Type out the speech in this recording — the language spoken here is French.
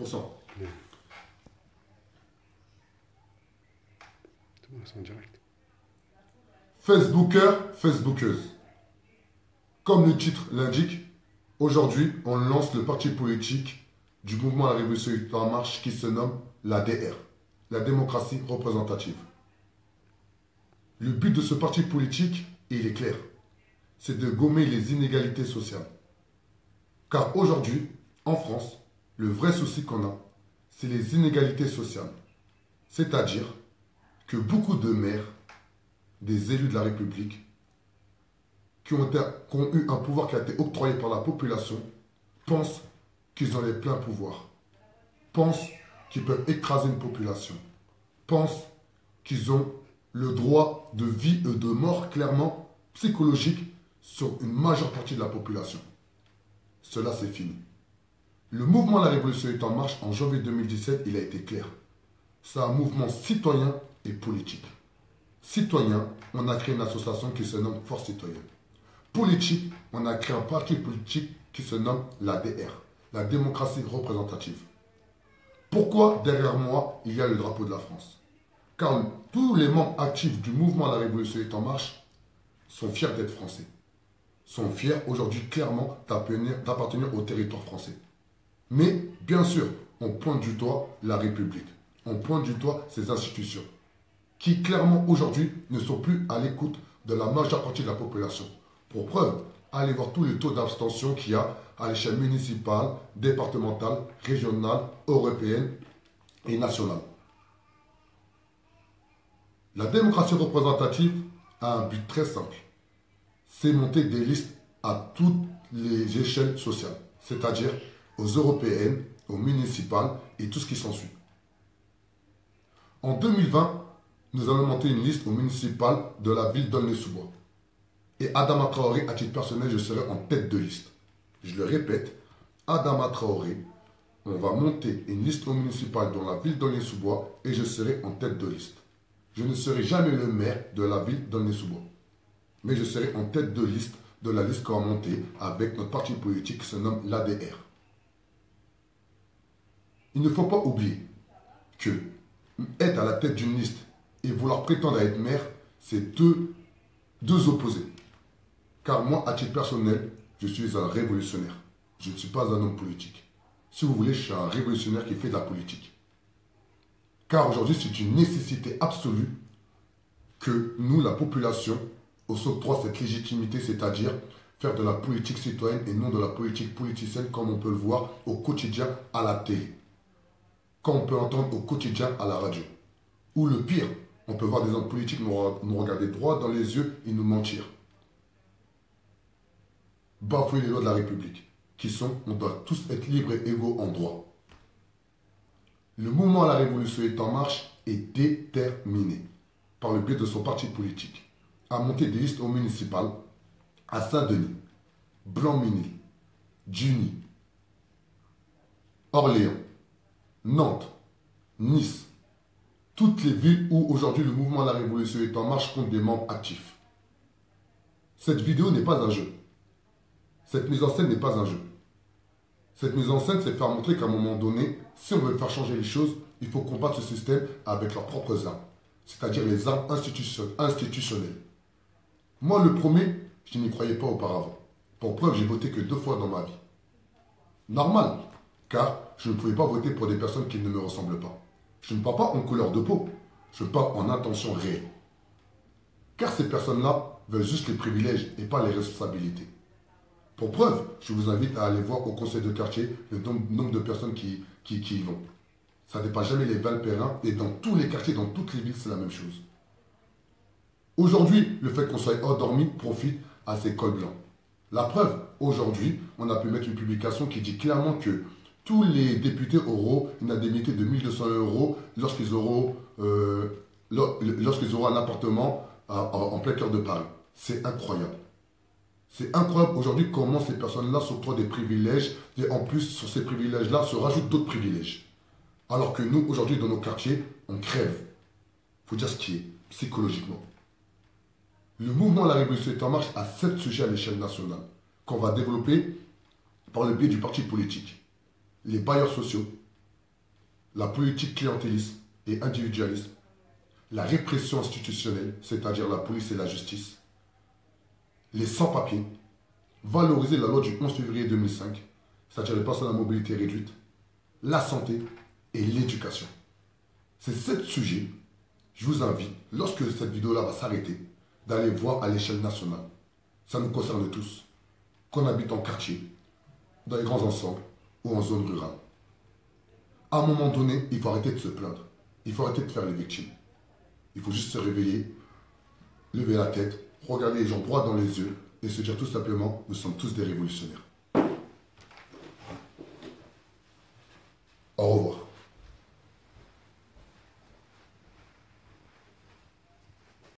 Bien. C'est en direct. Facebooker, Facebookeuse. Comme le titre l'indique, aujourd'hui, on lance le parti politique du mouvement La Révolution en marche qui se nomme l'ADR, la démocratie représentative. Le but de ce parti politique, il est clair, c'est de gommer les inégalités sociales. Car aujourd'hui, en France, le vrai souci qu'on a, c'est les inégalités sociales. C'est-à-dire que beaucoup de maires, des élus de la République, qui ont eu un pouvoir qui a été octroyé par la population, pensent qu'ils ont les pleins pouvoirs, pensent qu'ils peuvent écraser une population, pensent qu'ils ont le droit de vie et de mort clairement psychologique sur une majeure partie de la population. Cela, c'est fini. Le mouvement La Révolution est en marche en janvier 2017, il a été clair. C'est un mouvement citoyen et politique. Citoyen, on a créé une association qui se nomme Force Citoyenne. Politique, on a créé un parti politique qui se nomme l'ADR, la démocratie représentative. Pourquoi derrière moi, il y a le drapeau de la France? Car tous les membres actifs du mouvement La Révolution est en marche sont fiers d'être français. Sont fiers aujourd'hui clairement d'appartenir au territoire français. Mais bien sûr, on pointe du doigt la République. On pointe du doigt ses institutions qui clairement aujourd'hui ne sont plus à l'écoute de la majeure partie de la population. Pour preuve, allez voir tous les taux d'abstention qu'il y a à l'échelle municipale, départementale, régionale, européenne et nationale. La démocratie représentative a un but très simple. C'est monter des listes à toutes les échelles sociales, c'est-à-dire aux européennes, aux municipales et tout ce qui s'ensuit. En 2020, nous allons monter une liste aux municipales de la ville d'Aulnay-sous-Bois. Et Adama Traoré, à titre personnel, je serai en tête de liste. Je le répète, Adama Traoré, on va monter une liste aux municipales dans la ville d'Aulnay-sous-Bois et je serai en tête de liste. Je ne serai jamais le maire de la ville d'Aulnay-sous-Bois. Mais je serai en tête de liste de la liste qu'on va monter avec notre parti politique qui se nomme l'ADR. Il ne faut pas oublier que être à la tête d'une liste et vouloir prétendre à être maire, c'est deux opposés. Car moi, à titre personnel, je suis un révolutionnaire. Je ne suis pas un homme politique. Si vous voulez, je suis un révolutionnaire qui fait de la politique. Car aujourd'hui, c'est une nécessité absolue que nous, la population, on s'octroie cette légitimité, c'est-à-dire faire de la politique citoyenne et non de la politique politicienne comme on peut le voir au quotidien à la télé, comme on peut entendre au quotidien à la radio. Ou le pire, on peut voir des hommes politiques nous regarder droit dans les yeux et nous mentir. Bafouer les lois de la République, qui sont, on doit tous être libres et égaux en droit. Le mouvement La Révolution est en marche est déterminé, par le biais de son parti politique, à monter des listes aux municipales à Saint-Denis, Blanc-Ménil, Dugny, Orléans, Nantes, Nice, toutes les villes où aujourd'hui le mouvement La Révolution est en marche compte des membres actifs. Cette vidéo n'est pas un jeu. Cette mise en scène n'est pas un jeu. Cette mise en scène, c'est faire montrer qu'à un moment donné, si on veut faire changer les choses, il faut combattre ce système avec leurs propres armes, c'est-à-dire les armes institutionnelles. Moi, le premier, je n'y croyais pas auparavant. Pour preuve, j'ai voté que 2 fois dans ma vie. Normal, car je ne pouvais pas voter pour des personnes qui ne me ressemblent pas. Je ne parle pas en couleur de peau, je parle en intention réelle. Car ces personnes-là veulent juste les privilèges et pas les responsabilités. Pour preuve, je vous invite à aller voir au conseil de quartier le nombre de personnes qui y vont. Ça ne dépasse jamais les 20 pèlerins et dans tous les quartiers, dans toutes les villes, c'est la même chose. Aujourd'hui, le fait qu'on soit endormi profite à ces cols blancs. La preuve, aujourd'hui, on a pu mettre une publication qui dit clairement que tous les députés auront une indemnité de 1 200 € lorsqu'ils auront un appartement en plein cœur de Paris. C'est incroyable. C'est incroyable aujourd'hui comment ces personnes-là s'octroient des privilèges et en plus, sur ces privilèges-là, se rajoutent d'autres privilèges. Alors que nous, aujourd'hui, dans nos quartiers, on crève. Il faut dire ce qui est, psychologiquement. Le mouvement La Révolution est en marche a 7 sujets à l'échelle nationale qu'on va développer par le biais du parti politique. Les bailleurs sociaux, la politique clientélisme et individualisme, la répression institutionnelle, c'est-à-dire la police et la justice, les sans-papiers, valoriser la loi du 11 février 2005, c'est-à-dire les personnes à mobilité réduite, la santé et l'éducation. C'est 7 sujets. Je vous invite, lorsque cette vidéo-là va s'arrêter, d'aller voir à l'échelle nationale. Ça nous concerne tous, qu'on habite en quartier, dans les grands ensembles ou en zone rurale. À un moment donné, il faut arrêter de se plaindre. Il faut arrêter de faire les victimes. Il faut juste se réveiller, lever la tête, regarder les gens droit dans les yeux et se dire tout simplement, nous sommes tous des révolutionnaires. Au revoir.